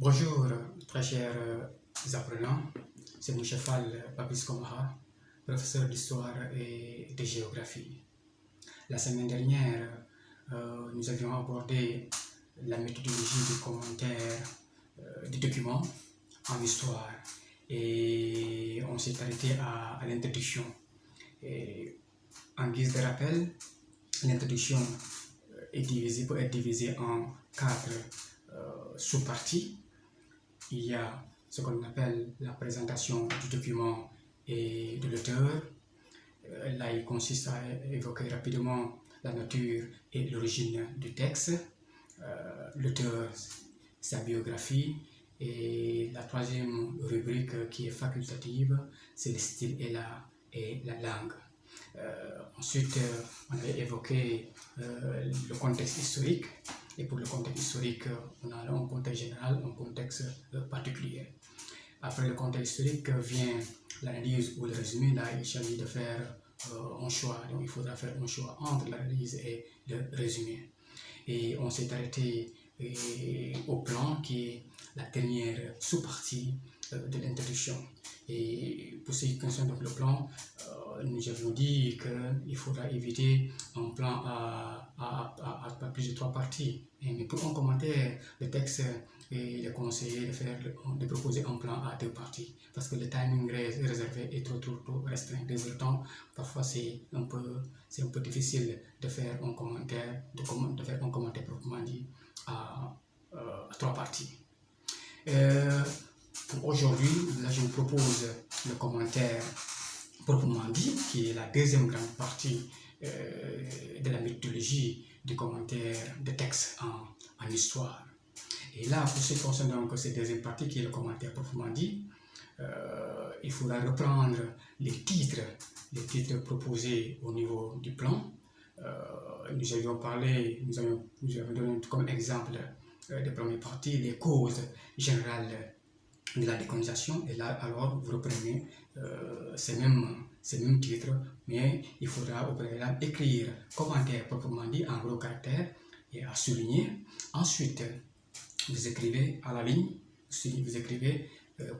Bonjour, très chers apprenants. C'est mon chefal Papis Komaha, professeur d'histoire et de géographie. La semaine dernière, nous avions abordé la méthodologie du commentaire des documents en histoire et on s'est arrêté à l'introduction. En guise de rappel, l'introduction peut être divisée en 4 sous-parties. Il y a ce qu'on appelle la présentation du document et de l'auteur. Là, il consiste à évoquer rapidement la nature et l'origine du texte, l'auteur, sa biographie, et la troisième rubrique qui est facultative, c'est le style et la langue. Ensuite, on a évoqué le contexte historique. Et pour le contexte historique, on a un contexte général, un contexte particulier. Après le contexte historique vient l'analyse ou le résumé. Là, il s'agit de faire un choix. Donc, il faudra faire un choix entre l'analyse et le résumé. Et on s'est arrêté au plan qui est la dernière sous-partie de l'introduction. Et pour ce qui concerne donc le plan, nous avions dit qu'il faudra éviter un plan à plus de 3 parties. Mais pour un commentaire, le texte il est conseillé de proposer un plan à 2 parties parce que le timing réservé est trop restreint. Résultant, parfois c'est un peu difficile de faire un commentaire, proprement dit à 3 parties. Pour aujourd'hui, là je vous propose le commentaire proprement dit, qui est la deuxième grande partie de la méthodologie du commentaire de texte en histoire. Et là, pour ce qui concerne donc cette deuxième partie, qui est le commentaire proprement dit, il faudra reprendre les titres proposés au niveau du plan. Nous avions donné comme exemple de première partie les causes générales de la décolonisation, et là alors vous reprenez ces mêmes titres, mais il faudra au préalable écrire commentaire proprement dit en gros caractères et à souligner. Ensuite, vous écrivez à la ligne, vous écrivez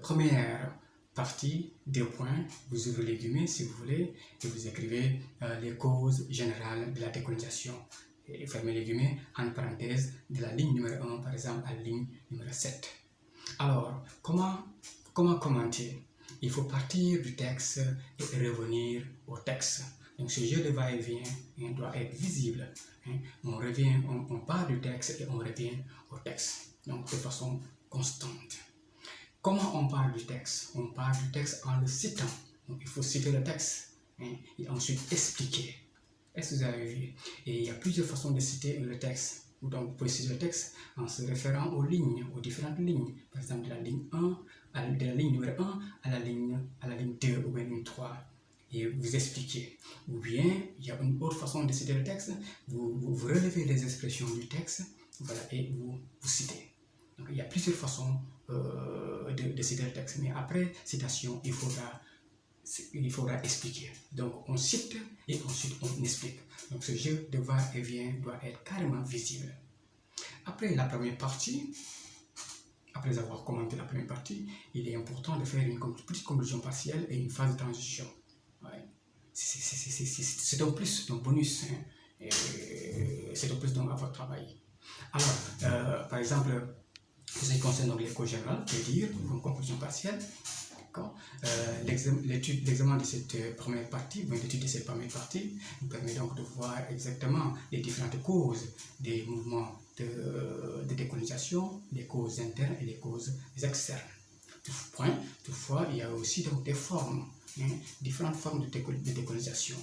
première partie, 2 points, vous ouvrez les guillemets si vous voulez, et vous écrivez les causes générales de la décolonisation, et fermez les guillemets, en parenthèse, de la ligne numéro 1 par exemple à la ligne numéro 7. Alors, comment commenter? Il faut partir du texte et revenir au texte. Donc, ce jeu de va-et-vient doit être visible. On part du texte et on revient au texte, donc de façon constante. Comment on part du texte? On part du texte en le citant. Donc, il faut citer le texte et ensuite expliquer. Est-ce que vous avez vu? Et il y a plusieurs façons de citer le texte. Donc, vous pouvez citer le texte en se référant aux lignes, aux différentes lignes. Par exemple, de la ligne 1, de la ligne numéro 1 à la ligne 2 ou bien ligne 3. Et vous expliquez. Ou bien, il y a une autre façon de citer le texte. Vous relevez les expressions du texte, voilà, et vous citez. Donc, il y a plusieurs façons de citer le texte. Mais après citation, il faudra expliquer. Donc, on cite et ensuite on explique. Donc, ce jeu de va-et-vient doit être carrément visible. Après la première partie, après avoir commenté la première partie, il est important de faire une petite conclusion partielle et une phase de transition. Ouais. C'est un plus, un bonus. C'est un plus à votre travail. Alors, par exemple, pour ce qui concerne donc les causes générales, je peux dire une conclusion partielle. L'examen de cette première partie, l'étude de cette première partie, nous permet donc de voir exactement les différentes causes des mouvements de décolonisation, les causes internes et les causes externes. Toutefois, il y a aussi donc des formes, différentes formes de décolonisation.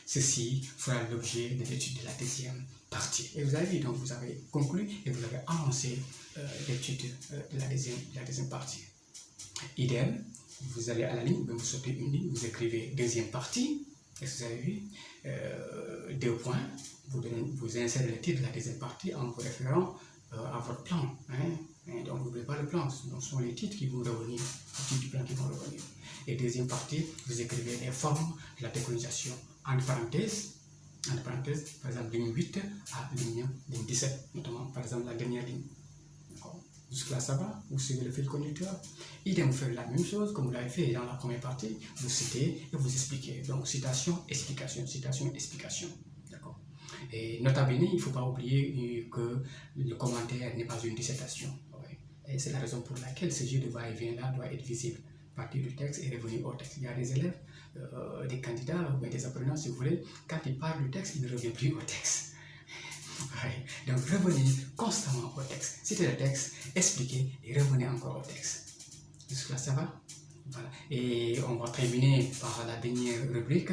Ceci fera l'objet de l'étude de la deuxième partie. Et vous avez vu, donc vous avez conclu et vous avez avancé l'étude de la deuxième partie. Idem, vous allez à la ligne, vous sortez une ligne, vous écrivez deuxième partie, est-ce que vous avez vu, 2 points, vous insérez le titre de la deuxième partie en vous référant à votre plan. Donc n'oubliez pas le plan, ce sont les titres qui vont revenir, les titres du plan qui vont revenir. Et deuxième partie, vous écrivez les formes de la décolonisation, entre parenthèses, par exemple ligne 8 à ligne 17, notamment par exemple la dernière ligne. Jusque-là, ça va? Vous suivez le fil conducteur? Idem, vous faites la même chose comme vous l'avez fait dans la première partie. Vous citez et vous expliquez. Donc, citation, explication, citation, explication. D'accord? Et nota bene, il ne faut pas oublier que le commentaire n'est pas une dissertation. Ouais. Et c'est la raison pour laquelle ce jeu de va-et-vient-là doit être visible. Partir du texte et revenir au texte. Il y a des élèves, des candidats ou des apprenants, si vous voulez, quand ils parlent du texte, ils ne reviennent plus au texte. Ouais. Donc revenez constamment au texte. Citez le texte, expliquez et revenez encore au texte. Jusque-là, ça va? Voilà. Et on va terminer par la dernière rubrique,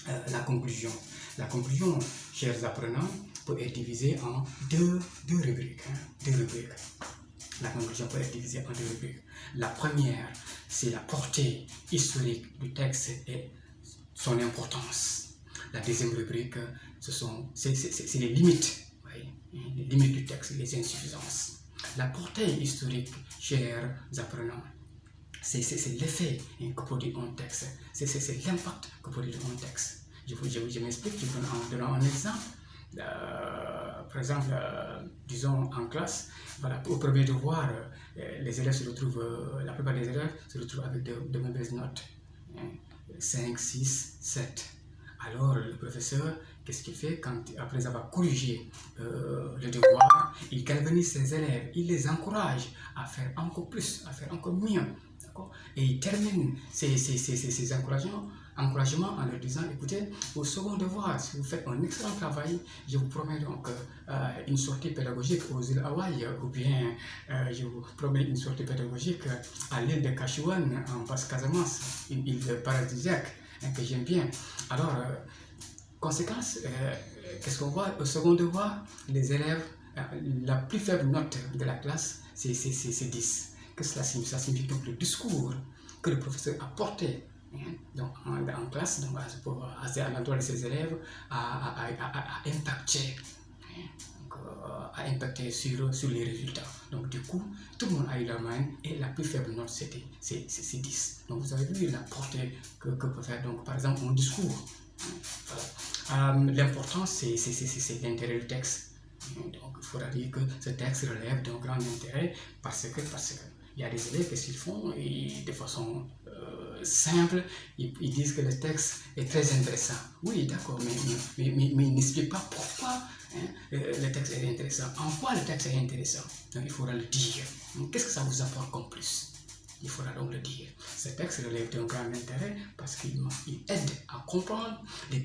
la conclusion. La conclusion, chers apprenants, peut être divisée en deux rubriques. Deux rubriques. La conclusion peut être divisée en deux rubriques. La première, c'est la portée historique du texte et son importance. La deuxième rubrique, c'est les limites, les limites du texte, les insuffisances. La portée historique, chers apprenants, c'est l'effet que produit un texte, c'est l'impact que produit un texte. Je m'explique, je donne un exemple. Par exemple, disons en classe, voilà, au premier devoir, les élèves se retrouvent, la plupart des élèves se retrouvent avec de mauvaises notes, 5, 6, 7. Alors le professeur, qu'est-ce qu'il fait après avoir corrigé le devoir, il galvanise ses élèves, il les encourage à faire encore plus, à faire encore mieux. Et il termine ces encouragements en leur disant, écoutez, au second devoir, si vous faites un excellent travail, je vous promets donc une sortie pédagogique aux îles Hawaï, ou bien je vous promets une sortie pédagogique à l'île de Cachuan, en Basse-Casamance, une île paradisiaque que j'aime bien. Alors, conséquence, qu'est-ce qu'on voit? Au second devoir, les élèves, la plus faible note de la classe, c'est 10. Que cela signifie? Ça signifie donc le discours que le professeur a porté donc, en classe, donc, à l'endroit de ses élèves, a impacté, a impacté sur les résultats. Donc du coup, tout le monde a eu la main et la plus faible note, c'est 10. Donc vous avez vu la portée que peut faire, donc, par exemple, un discours. Voilà. L'important, c'est l'intérêt du texte. Donc il faudra dire que ce texte relève d'un grand intérêt parce que il y a des élèves, qu'est-ce qu'ils font? Et de façon simple, ils disent que le texte est très intéressant. Oui, d'accord, mais ils n'expliquent pas pourquoi le texte est intéressant. En quoi le texte est intéressant? Donc il faudra le dire. Qu'est-ce que ça vous apporte comme plus? Il faudra donc le dire. Ce texte relève d'un grand intérêt parce qu'il aide à comprendre les